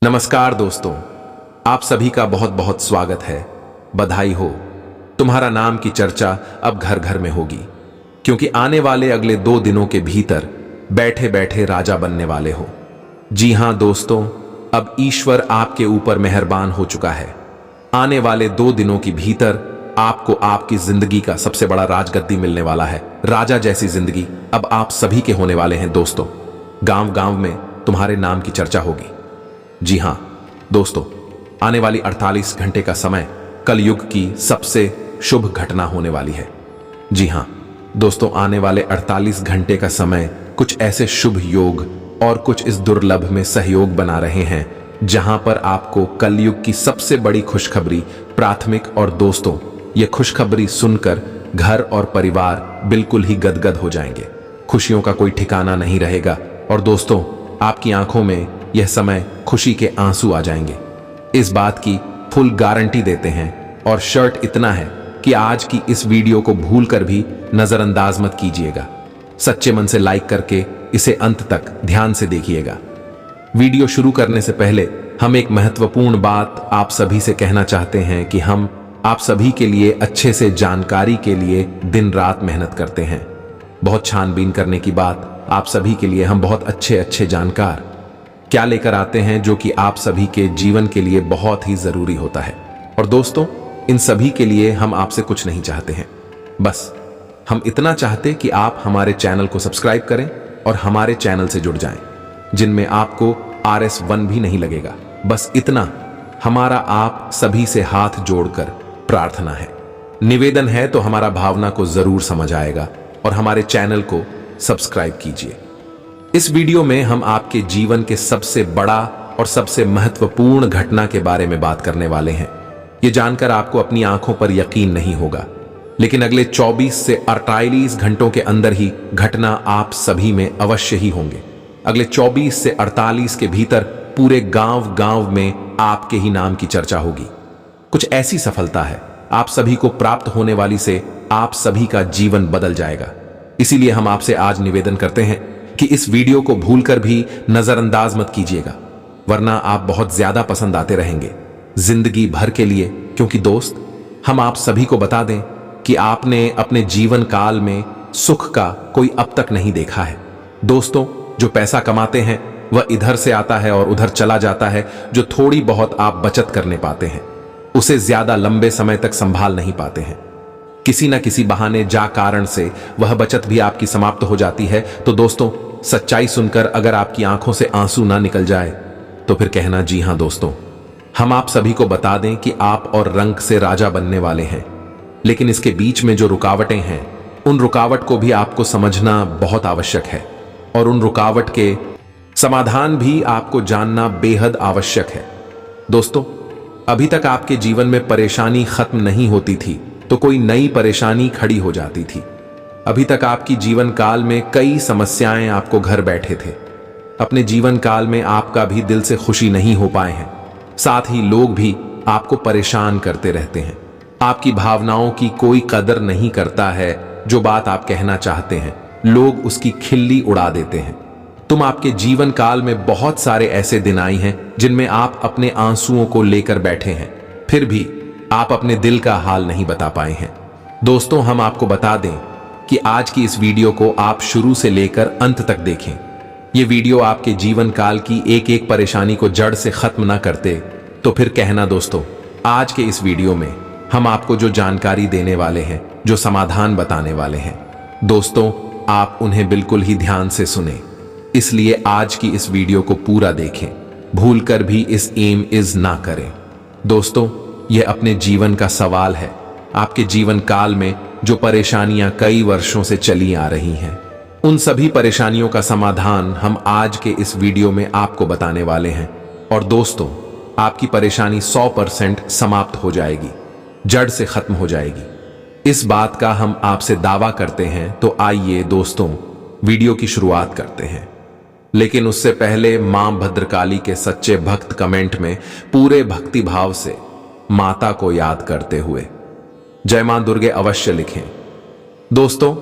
नमस्कार दोस्तों, आप सभी का बहुत बहुत स्वागत है। बधाई हो, तुम्हारा नाम की चर्चा अब घर घर में होगी, क्योंकि आने वाले अगले 2 दिनों के भीतर बैठे बैठे राजा बनने वाले हो। जी हां दोस्तों, अब ईश्वर आपके ऊपर मेहरबान हो चुका है। आने वाले 2 दिनों के भीतर आपको आपकी जिंदगी का सबसे बड़ा राजगद्दी मिलने वाला है। राजा जैसी जिंदगी अब आप सभी के होने वाले हैं दोस्तों। गांव गांव में तुम्हारे नाम की चर्चा होगी। जी हां दोस्तों, आने वाली 48 घंटे का समय कलयुग की सबसे शुभ घटना होने वाली है। जी हां दोस्तों, आने वाले 48 घंटे का समय कुछ ऐसे शुभ योग और कुछ इस दुर्लभ में सहयोग बना रहे हैं, जहां पर आपको कलयुग की सबसे बड़ी खुशखबरी प्राथमिक। और दोस्तों, यह खुशखबरी सुनकर घर और परिवार बिल्कुल ही गदगद हो जाएंगे। खुशियों का कोई ठिकाना नहीं रहेगा और दोस्तों, आपकी आंखों में यह समय खुशी के आंसू आ जाएंगे। इस बात की फुल गारंटी देते हैं। और शर्ट इतना है कि आज की इस वीडियो को भूलकर भी नजरअंदाज मत कीजिएगा। सच्चे मन से लाइक करके इसे अंत तक ध्यान से देखिएगा। वीडियो शुरू करने से पहले हम एक महत्वपूर्ण बात आप सभी से कहना चाहते हैं कि हम आप सभी के लिए अच्छे से जानकारी के लिए दिन रात मेहनत करते हैं। बहुत छानबीन करने की बात आप सभी के लिए हम बहुत अच्छे जानकार क्या लेकर आते हैं, जो कि आप सभी के जीवन के लिए बहुत ही जरूरी होता है। और दोस्तों, इन सभी के लिए हम आपसे कुछ नहीं चाहते हैं, बस हम इतना चाहते कि आप हमारे चैनल को सब्सक्राइब करें और हमारे चैनल से जुड़ जाएं, जिनमें आपको RS1 भी नहीं लगेगा। बस इतना हमारा आप सभी से हाथ जोड़कर प्रार्थना है, निवेदन है। तो हमारा भावना को जरूर समझ आएगा और हमारे चैनल को सब्सक्राइब कीजिए। इस वीडियो में हम आपके जीवन के सबसे बड़ा और सबसे महत्वपूर्ण घटना के बारे में बात करने वाले हैं। यह जानकर आपको अपनी आंखों पर यकीन नहीं होगा, लेकिन अगले 24 से 48 घंटों के अंदर ही घटना आप सभी में अवश्य ही होंगे। अगले 24 से 48 के भीतर पूरे गांव गांव में आपके ही नाम की चर्चा होगी। कुछ ऐसी सफलता है आप सभी को प्राप्त होने वाली से आप सभी का जीवन बदल जाएगा। इसीलिए हम आपसे आज निवेदन करते हैं कि इस वीडियो को भूलकर भी नजरअंदाज मत कीजिएगा, वरना आप बहुत ज्यादा पसंद आते रहेंगे जिंदगी भर के लिए। क्योंकि दोस्त, हम आप सभी को बता दें कि आपने अपने जीवन काल में सुख का कोई अब तक नहीं देखा है। दोस्तों, जो पैसा कमाते हैं वह इधर से आता है और उधर चला जाता है। जो थोड़ी बहुत आप बचत करने पाते हैं, उसे ज्यादा लंबे समय तक संभाल नहीं पाते हैं। किसी न किसी बहाने जा कारण से वह बचत भी आपकी समाप्त हो जाती है। तो दोस्तों, सच्चाई सुनकर अगर आपकी आंखों से आंसू ना निकल जाए तो फिर कहना जी हां दोस्तों, हम आप सभी को बता दें कि आप और रंग से राजा बनने वाले हैं। लेकिन इसके बीच में जो रुकावटें हैं, उन रुकावट को भी आपको समझना बहुत आवश्यक है और उन रुकावट के समाधान भी आपको जानना बेहद आवश्यक है। दोस्तों, अभी तक आपके जीवन में परेशानी खत्म नहीं होती थी तो कोई नई परेशानी खड़ी हो जाती थी। अभी तक आपकी जीवन काल में कई समस्याएं आपको घर बैठे थे। अपने जीवन काल में आपका भी दिल से खुशी नहीं हो पाए हैं। साथ ही लोग भी आपको परेशान करते रहते हैं। आपकी भावनाओं की कोई कदर नहीं करता है। जो बात आप कहना चाहते हैं, लोग उसकी खिल्ली उड़ा देते हैं। तुम आपके जीवन काल में बहुत सारे ऐसे दिन आए हैं जिनमें आप अपने आंसुओं को लेकर बैठे हैं, फिर भी आप अपने दिल का हाल नहीं बता पाए हैं। दोस्तों, हम आपको बता दें कि आज की इस वीडियो को आप शुरू से लेकर अंत तक देखें। यह वीडियो आपके जीवन काल की एक एक परेशानी को जड़ से खत्म ना करते तो फिर कहना दोस्तों, आज के इस वीडियो में हम आपको जो जानकारी देने वाले हैं, जो समाधान बताने वाले हैं, दोस्तों आप उन्हें बिल्कुल ही ध्यान से सुने। इसलिए आज की इस वीडियो को पूरा देखें, भूलकर भी इस एम इज ना करें। दोस्तों, यह अपने जीवन का सवाल है। आपके जीवन काल में जो परेशानियां कई वर्षों से चली आ रही हैं, उन सभी परेशानियों का समाधान हम आज के इस वीडियो में आपको बताने वाले हैं। और दोस्तों, आपकी परेशानी 100% समाप्त हो जाएगी, जड़ से खत्म हो जाएगी। इस बात का हम आपसे दावा करते हैं। तो आइए दोस्तों, वीडियो की शुरुआत करते हैं। लेकिन उससे पहले मां भद्रकाली के सच्चे भक्त कमेंट में पूरे भक्ति भाव से माता को याद करते हुए जय मां दुर्गे अवश्य लिखें। दोस्तों,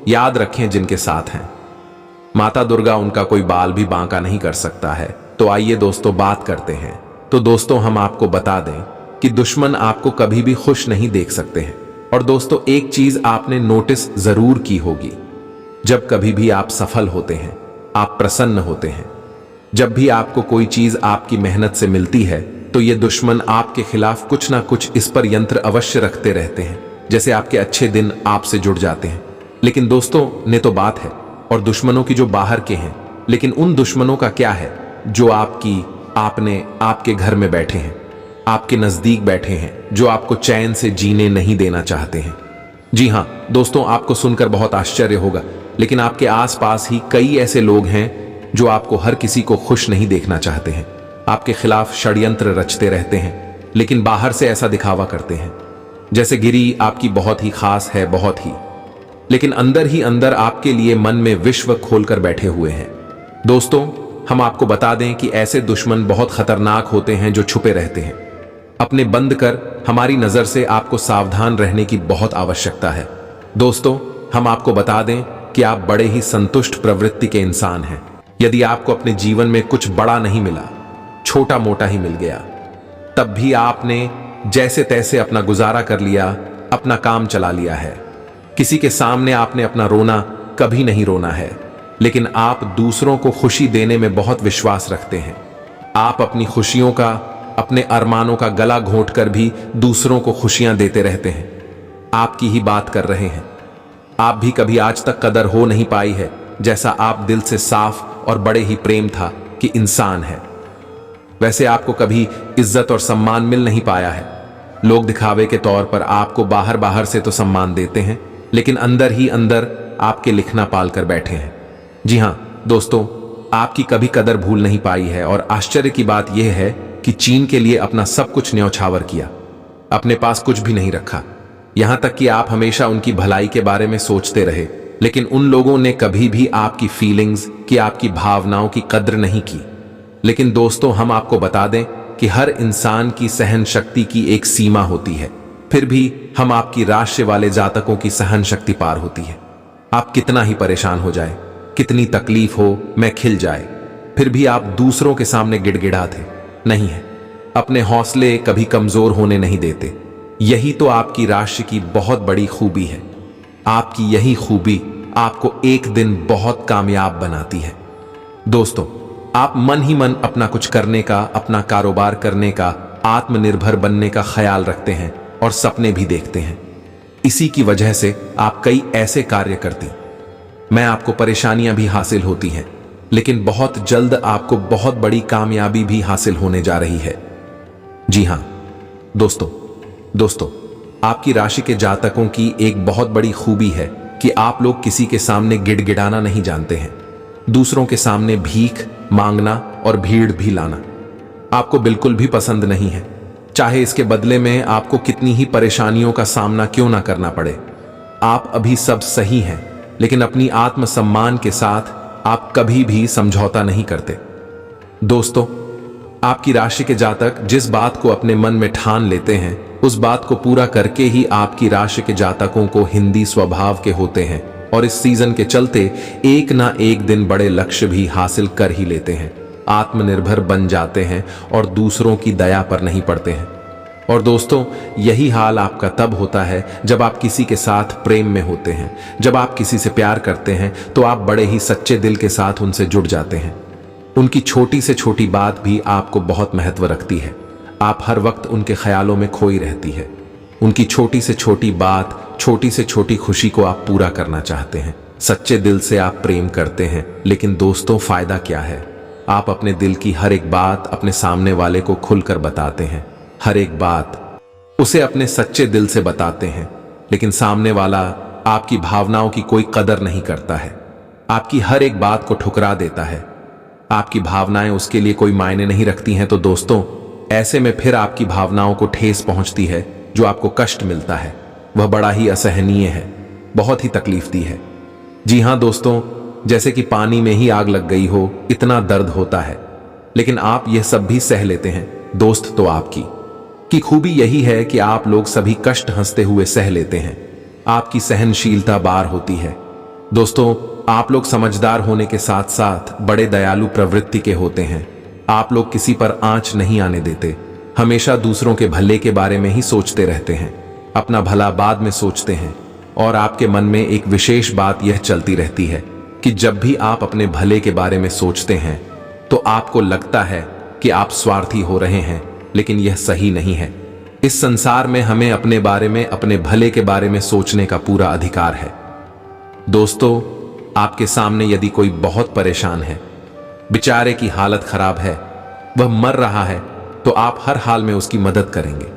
याद रखें जिनके साथ हैं, माता दुर्गा उनका कोई बाल भी बांका नहीं कर सकता है। तो आइए दोस्तों बात करते हैं। तो दोस्तों हम आपको बता दें कि दुश्मन आपको कभी भी खुश नहीं देख सकते हैं। और दोस्तों एक चीज आपने नोटिस जरूर की होगी, जब कभी भी आप सफल होते हैं, आप प्रसन्न होते हैं, जब भी आपको कोई चीज आपकी मेहनत से मिलती है, तो ये दुश्मन आपके खिलाफ कुछ ना कुछ इस पर यंत्र अवश्य रखते रहते हैं, जैसे आपके अच्छे दिन आपसे जुड़ जाते हैं। लेकिन दोस्तों ने तो बात है और दुश्मनों की जो बाहर के हैं, लेकिन उन दुश्मनों का क्या है जो आपके घर में बैठे हैं, आपके नजदीक बैठे हैं, जो आपको चैन से जीने नहीं देना चाहते हैं। जी हां दोस्तों, आपको सुनकर बहुत आश्चर्य होगा, लेकिन आपके आसपास ही कई ऐसे लोग हैं जो आपको हर किसी को खुश नहीं देखना चाहते हैं, आपके खिलाफ षड्यंत्र रचते रहते हैं, लेकिन बाहर से ऐसा दिखावा करते हैं जैसे गिरी आपकी बहुत ही खास है, बहुत ही, लेकिन अंदर ही अंदर आपके लिए मन में विश्व खोलकर बैठे हुए हैं। दोस्तों हम आपको बता दें कि ऐसे दुश्मन बहुत खतरनाक होते हैं जो छुपे रहते हैं। अपने बंद कर हमारी नजर से आपको सावधान रहने की बहुत आवश्यकता है। दोस्तों हम आपको बता दें कि आप बड़े ही संतुष्ट प्रवृत्ति के इंसान हैं। यदि आपको अपने जीवन में कुछ बड़ा नहीं मिला, छोटा मोटा ही मिल गया, तब भी आपने जैसे तैसे अपना गुजारा कर लिया, अपना काम चला लिया है। किसी के सामने आपने अपना रोना कभी नहीं रोना है, लेकिन आप दूसरों को खुशी देने में बहुत विश्वास रखते हैं। आप अपनी खुशियों का, अपने अरमानों का गला घोंटकर भी दूसरों को खुशियां देते रहते हैं। आपकी ही बात कर रहे हैं। आप भी कभी आज तक कदर हो नहीं पाई है, जैसा आप दिल से साफ और बड़े ही प्रेम था कि इंसान है, वैसे आपको कभी इज्जत और सम्मान मिल नहीं पाया है। लोग दिखावे के तौर पर आपको बाहर बाहर से तो सम्मान देते हैं, लेकिन अंदर ही अंदर आपके लिखना पाल कर बैठे हैं। जी हां दोस्तों, आपकी कभी कदर भूल नहीं पाई है। और आश्चर्य की बात यह है कि चीन के लिए अपना सब कुछ न्यौछावर किया, अपने पास कुछ भी नहीं रखा। यहां तक कि आप हमेशा उनकी भलाई के बारे में सोचते रहे, लेकिन उन लोगों ने कभी भी आपकी फीलिंग्स की, आपकी भावनाओं की कद्र नहीं की। लेकिन दोस्तों हम आपको बता दें कि हर इंसान की सहन शक्ति की एक सीमा होती है, फिर भी हम आपकी राशि वाले जातकों की सहन शक्ति पार होती है। आप कितना ही परेशान हो जाए, कितनी तकलीफ हो, मैं खिल जाए, फिर भी आप दूसरों के सामने गिड़गिड़ाते नहीं है, अपने हौसले कभी कमजोर होने नहीं देते। यही तो आपकी राशि की बहुत बड़ी खूबी है। आपकी यही खूबी आपको एक दिन बहुत कामयाब बनाती है। दोस्तों आप मन ही मन अपना कुछ करने का, अपना कारोबार करने का, आत्मनिर्भर बनने का ख्याल रखते हैं और सपने भी देखते हैं। इसी की वजह से आप कई ऐसे कार्य करती, मैं आपको परेशानियां भी हासिल होती हैं, लेकिन बहुत जल्द आपको बहुत बड़ी कामयाबी भी हासिल होने जा रही है। जी हां दोस्तों आपकी राशि के जातकों की एक बहुत बड़ी खूबी है कि आप लोग किसी के सामने गिड़गिड़ाना नहीं जानते हैं। दूसरों के सामने भीख मांगना और भीड़ भी लाना आपको बिल्कुल भी पसंद नहीं है, चाहे इसके बदले में आपको कितनी ही परेशानियों का सामना क्यों ना करना पड़े। आप अभी सब सही हैं, लेकिन अपनी आत्मसम्मान के साथ आप कभी भी समझौता नहीं करते। दोस्तों आपकी राशि के जातक जिस बात को अपने मन में ठान लेते हैं, उस बात को पूरा करके ही आपकी राशि के जातकों को हिंदी स्वभाव के होते हैं, और इस सीजन के चलते एक ना एक दिन बड़े लक्ष्य भी हासिल कर ही लेते हैं, आत्मनिर्भर बन जाते हैं और दूसरों की दया पर नहीं पड़ते हैं। और दोस्तों यही हाल आपका तब होता है जब आप किसी के साथ प्रेम में होते हैं। जब आप किसी से प्यार करते हैं तो आप बड़े ही सच्चे दिल के साथ उनसे जुड़ जाते हैं। उनकी छोटी से छोटी बात भी आपको बहुत महत्व रखती है। आप हर वक्त उनके ख्यालों में खोई रहती है। उनकी छोटी से छोटी बात, छोटी से छोटी खुशी को आप पूरा करना चाहते हैं। सच्चे दिल से आप प्रेम करते हैं, लेकिन दोस्तों फायदा क्या है? आप अपने दिल की हर एक बात अपने सामने वाले को खुलकर बताते हैं, हर एक बात उसे अपने सच्चे दिल से बताते हैं, लेकिन सामने वाला आपकी भावनाओं की कोई कदर नहीं करता है, आपकी हर एक बात को ठुकरा देता है। आपकी भावनाएं उसके लिए कोई मायने नहीं रखती हैं। तो दोस्तों ऐसे में फिर आपकी भावनाओं को ठेस पहुंचती है, जो आपको कष्ट मिलता है वह बड़ा ही असहनीय है, बहुत ही तकलीफदेह है। जी हां दोस्तों, जैसे कि पानी में ही आग लग गई हो, इतना दर्द होता है, लेकिन आप यह सब भी सह लेते हैं। दोस्त तो आपकी खूबी यही है कि आप लोग सभी कष्ट हंसते हुए सह लेते हैं। आपकी सहनशीलता बार होती है। दोस्तों आप लोग समझदार होने के साथ साथ बड़े दयालु प्रवृत्ति के होते हैं। आप लोग किसी पर आंच नहीं आने देते, हमेशा दूसरों के भले के बारे में ही सोचते रहते हैं, अपना भला बाद में सोचते हैं। और आपके मन में एक विशेष बात यह चलती रहती है कि जब भी आप अपने भले के बारे में सोचते हैं तो आपको लगता है कि आप स्वार्थी हो रहे हैं, लेकिन यह सही नहीं है। इस संसार में हमें अपने बारे में, अपने भले के बारे में सोचने का पूरा अधिकार है। दोस्तों, आपके सामने यदि कोई बहुत परेशान है, बेचारे की हालत खराब है, वह मर रहा है, तो आप हर हाल में उसकी मदद करेंगे।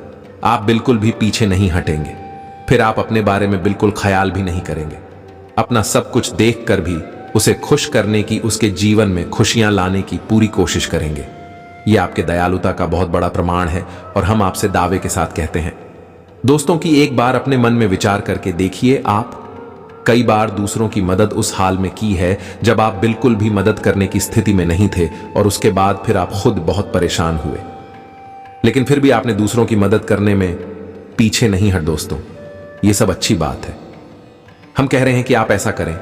आप बिल्कुल भी पीछे नहीं हटेंगे। फिर आप अपने बारे में बिल्कुल ख्याल भी नहीं करेंगे। अपना सब कुछ देखकर भी उसे खुश करने की, उसके जीवन में खुशियां लाने की पूरी कोशिश करेंगे। यह आपके दयालुता का बहुत बड़ा प्रमाण है और हम आपसे दावे के साथ कहते हैं। दोस्तों की एक बार अपने मन में विचार करके देखिए, आप कई बार दूसरों की मदद उस हाल में की है जब आप बिल्कुल भी मदद करने की स्थिति में नहीं थे, और उसके बाद फिर आप खुद बहुत परेशान हुए, लेकिन फिर भी आपने दूसरों की मदद करने में पीछे नहीं हट। दोस्तों, यह सब अच्छी बात है। हम कह रहे हैं कि आप ऐसा करें,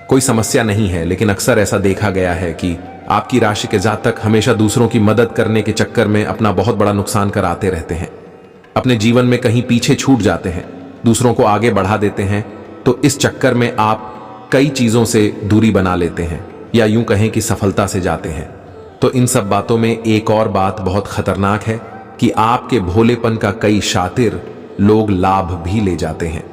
कोई समस्या नहीं है, लेकिन अक्सर ऐसा देखा गया है कि आपकी राशि के जातक हमेशा दूसरों की मदद करने के चक्कर में अपना बहुत बड़ा नुकसान कराते रहते हैं। अपने जीवन में कहीं पीछे छूट जाते हैं, दूसरों को आगे बढ़ा देते हैं, तो इस चक्कर में आप कई चीजों से दूरी बना लेते हैं, या यूं कहें कि सफलता से जाते हैं। तो इन सब बातों में एक और बात बहुत खतरनाक है कि आपके भोलेपन का कई शातिर लोग लाभ भी ले जाते हैं।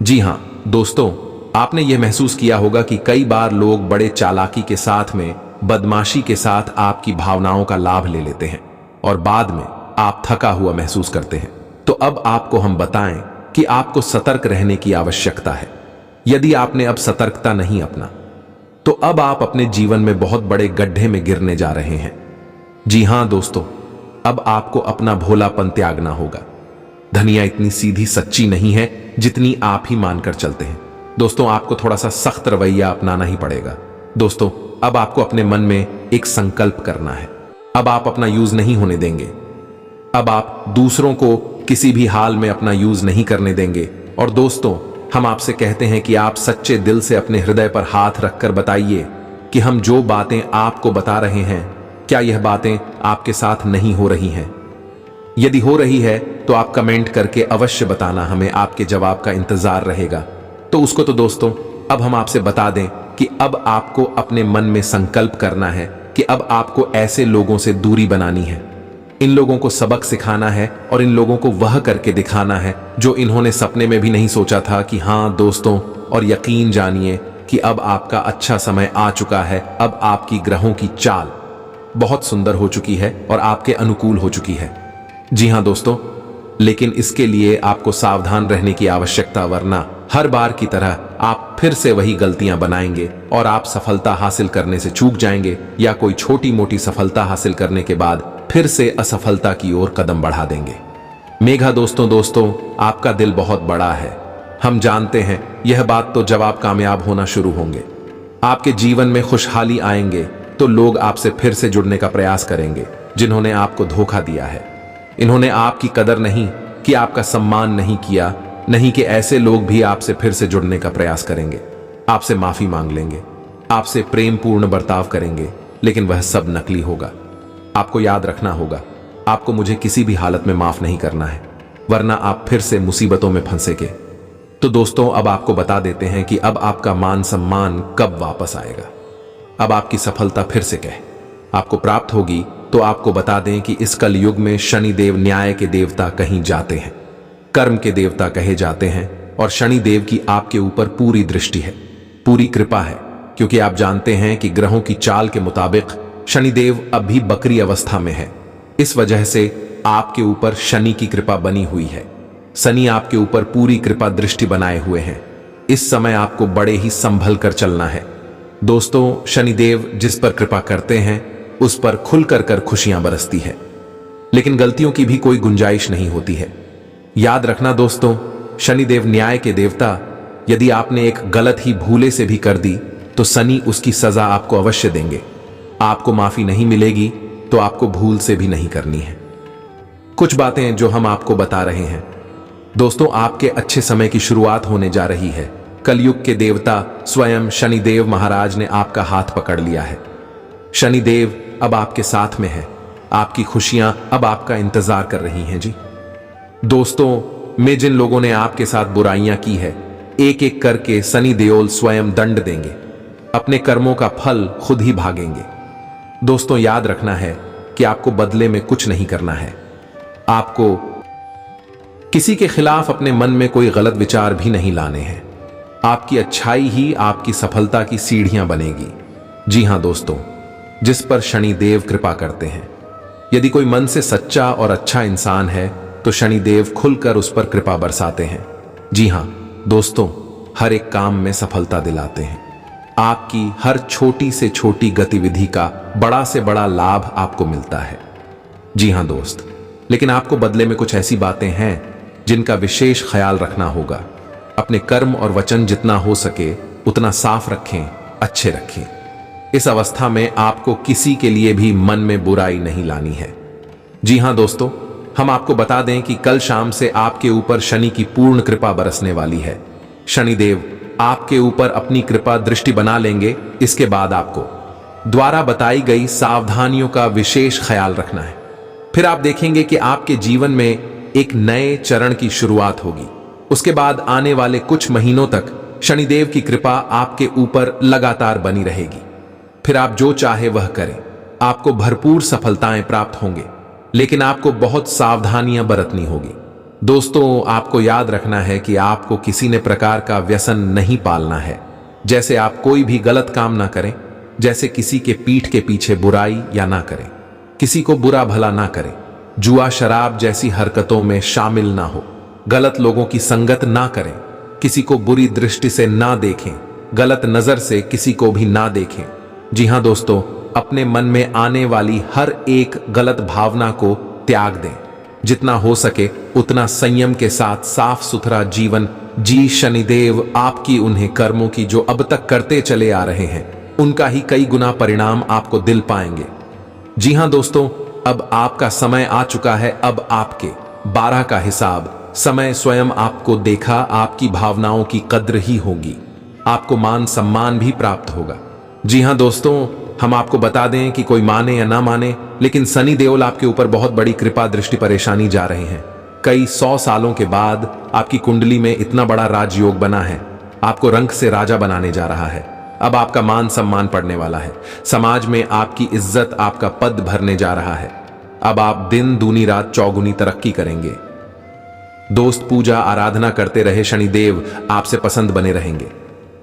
जी हां दोस्तों, आपने यह महसूस किया होगा कि कई बार लोग बड़े चालाकी के साथ में, बदमाशी के साथ आपकी भावनाओं का लाभ ले लेते हैं और बाद में आप थका हुआ महसूस करते हैं। तो अब आपको हम बताएं कि आपको सतर्क रहने की आवश्यकता है। यदि आपने अब सतर्कता नहीं अपना, तो अब आप अपने जीवन में बहुत बड़े गड्ढे में गिरने जा रहे हैं। जी हां दोस्तों, अब आपको अपना भोलापन त्यागना होगा। दुनिया इतनी सीधी सच्ची नहीं है जितनी आप ही मानकर चलते हैं। दोस्तों, आपको थोड़ा सा सख्त रवैया अपनाना ही पड़ेगा। दोस्तों, अब आपको अपने मन में एक संकल्प करना है। अब आप अपना यूज नहीं होने देंगे। अब आप दूसरों को किसी भी हाल में अपना यूज नहीं करने देंगे। और दोस्तों, हम आपसे कहते हैं कि आप सच्चे दिल से अपने हृदय पर हाथ रखकर बताइए कि हम जो बातें आपको बता रहे हैं, क्या यह बातें आपके साथ नहीं हो रही हैं? यदि हो रही है तो आप कमेंट करके अवश्य बताना, हमें आपके जवाब का इंतजार रहेगा। तो उसको तो दोस्तों, अब हम आपसे बता दें कि अब आपको अपने मन में संकल्प करना है कि अब आपको ऐसे लोगों से दूरी बनानी है। इन लोगों को सबक सिखाना है और इन लोगों को वह करके दिखाना है जो इन्होंने सपने में भी नहीं सोचा था। कि हां दोस्तों, और यकीन जानिए कि अब आपका अच्छा समय आ चुका है। अब आपकी ग्रहों की चाल बहुत सुंदर हो चुकी है और आपके अनुकूल हो चुकी है। जी हां दोस्तों, लेकिन इसके लिए आपको सावधान रहने की आवश्यकता, वरना हर बार की तरह आप फिर से वही गलतियां बनाएंगे और आप सफलता हासिल करने से चूक जाएंगे, या कोई छोटी मोटी सफलता हासिल करने के बाद फिर से असफलता की ओर कदम बढ़ा देंगे। मेघा दोस्तों, आपका दिल बहुत बड़ा है। हम जानते हैं यह बात। तो जब आप कामयाब होना शुरू होंगे, आपके जीवन में खुशहाली आएंगे, तो लोग आपसे फिर से जुड़ने का प्रयास करेंगे जिन्होंने आपको धोखा दिया है। इन्होंने आपकी कदर नहीं की, आपका सम्मान नहीं किया, नहीं कि ऐसे लोग भी आपसे फिर से जुड़ने का प्रयास करेंगे, आपसे माफी मांग लेंगे, आपसे प्रेम पूर्ण बर्ताव करेंगे, लेकिन वह सब नकली होगा। आपको याद रखना होगा, आपको मुझे किसी भी हालत में माफ नहीं करना है, वरना आप फिर से मुसीबतों में फंसेंगे। तो दोस्तों, अब आपको बता देते हैं कि अब आपका मान सम्मान कब वापस आएगा। अब आपकी सफलता फिर से आपको प्राप्त होगी। तो आपको बता दें कि इस कल युग में शनिदेव न्याय के देवता कहीं जाते हैं, कर्म के देवता कहे जाते हैं, और शनिदेव की आपके ऊपर पूरी दृष्टि है, पूरी कृपा है, क्योंकि आप जानते हैं कि ग्रहों की चाल के मुताबिक शनिदेव अभी बकरी अवस्था में है। इस वजह से आपके ऊपर शनि की कृपा बनी हुई है। शनि आपके ऊपर पूरी कृपा दृष्टि बनाए हुए हैं। इस समय आपको बड़े ही संभल कर चलना है। दोस्तों, शनिदेव जिस पर कृपा करते हैं उस पर खुलकर कर खुशियां बरसती है, लेकिन गलतियों की भी कोई गुंजाइश नहीं होती है। याद रखना दोस्तों, शनिदेव न्याय के देवता। यदि आपने एक गलत ही भूले से भी कर दी तो शनि उसकी सजा आपको अवश्य देंगे। आपको माफी नहीं मिलेगी तो आपको भूल से भी नहीं करनी है। कुछ बातें जो हम आपको बता रहे हैं दोस्तों, आपके अच्छे समय की शुरुआत होने जा रही है। कलयुग के देवता स्वयं शनिदेव महाराज ने आपका हाथ पकड़ लिया है। शनिदेव अब आपके साथ में है। आपकी खुशियां अब आपका इंतजार कर रही हैं जी। दोस्तों, में जिन लोगों ने आपके साथ बुराइयां की है, एक एक करके शनि देओल स्वयं दंड देंगे। अपने कर्मों का फल खुद ही भागेंगे। दोस्तों, याद रखना है कि आपको बदले में कुछ नहीं करना है। आपको किसी के खिलाफ अपने मन में कोई गलत विचार भी नहीं लाने हैं। आपकी अच्छाई ही आपकी सफलता की सीढ़ियां बनेगी। जी हां दोस्तों, जिस पर शनिदेव कृपा करते हैं, यदि कोई मन से सच्चा और अच्छा इंसान है तो शनिदेव खुलकर उस पर कृपा बरसाते हैं। जी हां दोस्तों, हर एक काम में सफलता दिलाते हैं। आपकी हर छोटी से छोटी गतिविधि का बड़ा से बड़ा लाभ आपको मिलता है। जी हां दोस्त, लेकिन आपको बदले में कुछ ऐसी बातें हैं जिनका विशेष ख्याल रखना होगा। अपने कर्म और वचन जितना हो सके उतना साफ रखें, अच्छे रखें। इस अवस्था में आपको किसी के लिए भी मन में बुराई नहीं लानी है। जी हां दोस्तों, हम आपको बता दें कि कल शाम से आपके ऊपर शनि की पूर्ण कृपा बरसने वाली है। शनिदेव आपके ऊपर अपनी कृपा दृष्टि बना लेंगे। इसके बाद आपको द्वारा बताई गई सावधानियों का विशेष ख्याल रखना है। फिर आप देखेंगे कि आपके जीवन में एक नए चरण की शुरुआत होगी। उसके बाद आने वाले कुछ महीनों तक शनिदेव की कृपा आपके ऊपर लगातार बनी रहेगी। फिर आप जो चाहे वह करें, आपको भरपूर सफलताएं प्राप्त होंगे, लेकिन आपको बहुत सावधानियां बरतनी होगी। दोस्तों, आपको याद रखना है कि आपको किसी ने प्रकार का व्यसन नहीं पालना है। जैसे आप कोई भी गलत काम ना करें, जैसे किसी के पीठ के पीछे बुराई या ना करें, किसी को बुरा भला ना करें, जुआ शराब जैसी हरकतों में शामिल ना हो, गलत लोगों की संगत ना करें, किसी को बुरी दृष्टि से ना देखें, गलत नजर से किसी को भी ना देखें। जी हां दोस्तों, अपने मन में आने वाली हर एक गलत भावना को त्याग दें। जितना हो सके उतना संयम के साथ साफ सुथरा जीवन जी। शनिदेव आपकी उन्हें कर्मों की जो अब तक करते चले आ रहे हैं, उनका ही कई गुना परिणाम आपको दिल पाएंगे। जी हां दोस्तों, अब आपका समय आ चुका है। अब आपके 12 का हिसाब समय स्वयं आपको देखा। आपकी भावनाओं की कद्र ही होगी। आपको मान सम्मान भी प्राप्त होगा। जी हां दोस्तों, हम आपको बता दें कि कोई माने या ना माने, लेकिन शनि देओल आपके ऊपर बहुत बड़ी कृपा दृष्टि परेशानी जा रहे हैं। कई 100 सालों के बाद आपकी कुंडली में इतना बड़ा राजयोग बना है, आपको रंक से राजा बनाने जा रहा है। अब आपका मान सम्मान पड़ने वाला है। समाज में आपकी इज्जत, आपका पद भरने जा रहा है। अब आप दिन दूनी रात चौगुनी तरक्की करेंगे। दोस्त, पूजा आराधना करते रहे शनिदेव आपसे पसंद बने रहेंगे।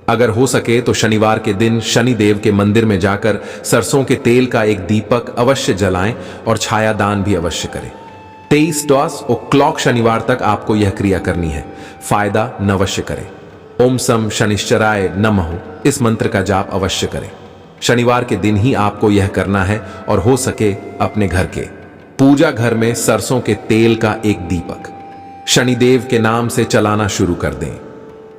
अगर हो सके तो शनिवार के दिन शनिदेव के मंदिर में जाकर सरसों के तेल का एक दीपक अवश्य जलाएं और छाया दान भी अवश्य करें। 23:00 शनिवार तक आपको यह क्रिया करनी है। फायदा नवश्य करें। ओम सम शनिश्चराय नमः इस मंत्र का जाप अवश्य करें। शनिवार के दिन ही आपको यह करना है और हो सके अपने घर के पूजा घर में सरसों के तेल का एक दीपक शनिदेव के नाम से चलाना शुरू कर दें।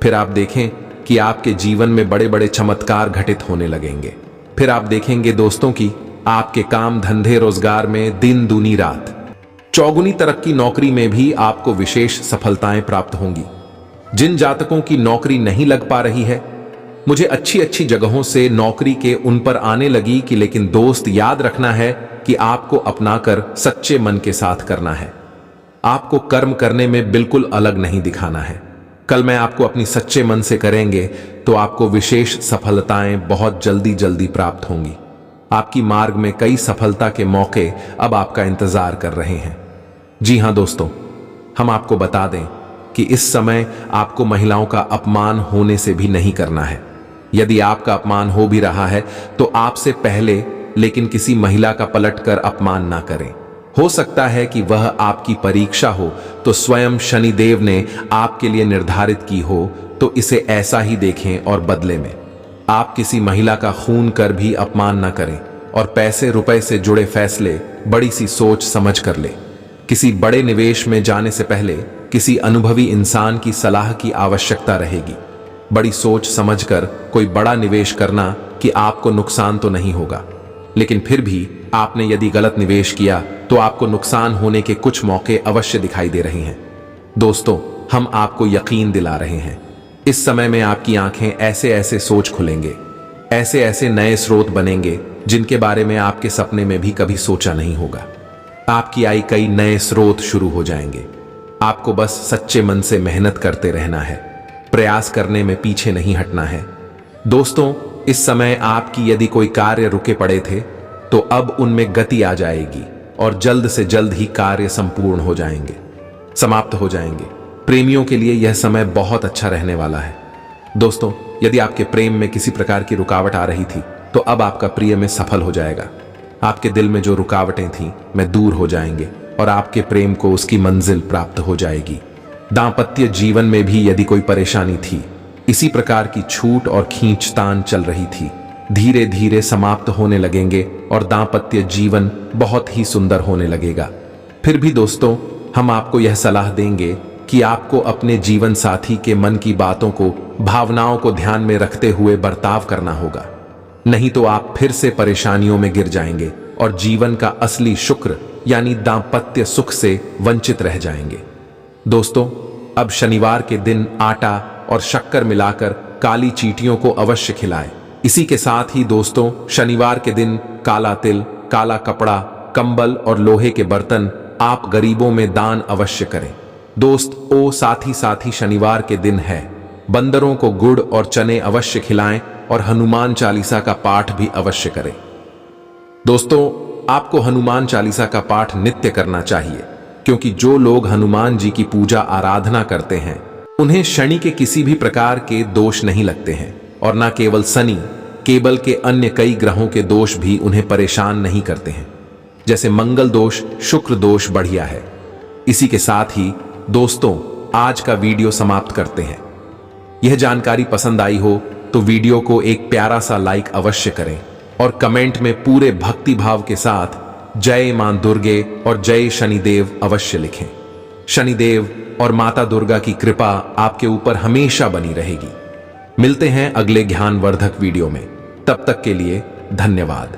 फिर आप देखें कि आपके जीवन में बड़े बड़े चमत्कार घटित होने लगेंगे। फिर आप देखेंगे दोस्तों कि आपके काम धंधे रोजगार में दिन दूनी रात चौगुनी तरक्की, नौकरी में भी आपको विशेष सफलताएं प्राप्त होंगी। जिन जातकों की नौकरी नहीं लग पा रही है, मुझे अच्छी अच्छी जगहों से नौकरी के उन पर आने लगी कि लेकिन दोस्त, याद रखना है कि आपको अपनाकर सच्चे मन के साथ करना है। आपको कर्म करने में बिल्कुल अलग नहीं दिखाना है। कल मैं आपको अपनी सच्चे मन से करेंगे तो आपको विशेष सफलताएं बहुत जल्दी जल्दी प्राप्त होंगी। आपकी मार्ग में कई सफलता के मौके अब आपका इंतजार कर रहे हैं। जी हां दोस्तों, हम आपको बता दें कि इस समय आपको महिलाओं का अपमान होने से भी नहीं करना है। यदि आपका अपमान हो भी रहा है तो आपसे पहले लेकिन किसी महिला का पलटकर अपमान ना करें। हो सकता है कि वह आपकी परीक्षा हो तो स्वयं शनिदेव ने आपके लिए निर्धारित की हो, तो इसे ऐसा ही देखें और बदले में आप किसी महिला का खून कर भी अपमान न करें और पैसे रुपए से जुड़े फैसले बड़ी सी सोच समझ कर ले। किसी बड़े निवेश में जाने से पहले किसी अनुभवी इंसान की सलाह की आवश्यकता रहेगी। बड़ी सोच समझकर कोई बड़ा निवेश करना कि आपको नुकसान तो नहीं होगा, लेकिन फिर भी आपने यदि गलत निवेश किया तो आपको नुकसान होने के कुछ मौके अवश्य दिखाई दे रहे हैं। दोस्तों, हम आपको यकीन दिला रहे हैं, इस समय में आपकी आंखें ऐसे ऐसे सोच खुलेंगे ऐसे ऐसे नए स्रोत बनेंगे जिनके बारे में आपके सपने में भी कभी सोचा नहीं होगा। आपकी आय कई नए स्रोत शुरू हो जाएंगे। आपको बस सच्चे मन से मेहनत करते रहना है, प्रयास करने में पीछे नहीं हटना है। दोस्तों, इस समय आपकी यदि कोई कार्य रुके पड़े थे तो अब उनमें गति आ जाएगी और जल्द से जल्द ही कार्य संपूर्ण हो जाएंगे, समाप्त हो जाएंगे। प्रेमियों के लिए यह समय बहुत अच्छा रहने वाला है। दोस्तों, यदि आपके प्रेम में किसी प्रकार की रुकावट आ रही थी तो अब आपका प्रिय में सफल हो जाएगा। आपके दिल में जो रुकावटें थीं वे दूर हो जाएंगे और आपके प्रेम को उसकी मंजिल प्राप्त हो जाएगी। दांपत्य जीवन में भी यदि कोई परेशानी थी, इसी प्रकार की छूट और खींचतान चल रही थी, धीरे धीरे समाप्त होने लगेंगे और दांपत्य जीवन बहुत ही सुंदर होने लगेगा। फिर भी दोस्तों, हम आपको यह सलाह देंगे कि आपको अपने जीवन साथी के मन की बातों को, भावनाओं को ध्यान में रखते हुए बर्ताव करना होगा, नहीं तो आप फिर से परेशानियों में गिर जाएंगे और जीवन का असली शुक्र यानी दांपत्य सुख से वंचित रह जाएंगे। दोस्तों, अब शनिवार के दिन आटा और शक्कर मिलाकर काली चींटियों को अवश्य खिलाएं। इसी के साथ ही दोस्तों, शनिवार के दिन काला तिल, काला कपड़ा, कंबल और लोहे के बर्तन आप गरीबों में दान अवश्य करें। दोस्त साथ ही शनिवार के दिन है, बंदरों को गुड़ और चने अवश्य खिलाएं और हनुमान चालीसा का पाठ भी अवश्य करें। दोस्तों, आपको हनुमान चालीसा का पाठ नित्य करना चाहिए, क्योंकि जो लोग हनुमान जी की पूजा आराधना करते हैं उन्हें शनि के किसी भी प्रकार के दोष नहीं लगते हैं और न केवल शनि, केवल के अन्य कई ग्रहों के दोष भी उन्हें परेशान नहीं करते हैं, जैसे मंगल दोष, शुक्र दोष बढ़िया है। इसी के साथ ही दोस्तों, आज का वीडियो समाप्त करते हैं। यह जानकारी पसंद आई हो तो वीडियो को एक प्यारा सा लाइक अवश्य करें और कमेंट में पूरे भक्ति भाव के साथ जय मां दुर्गे और जय शनिदेव अवश्य लिखें। शनिदेव और माता दुर्गा की कृपा आपके ऊपर हमेशा बनी रहेगी। मिलते हैं अगले ज्ञानवर्धक वीडियो में, तब तक के लिए धन्यवाद।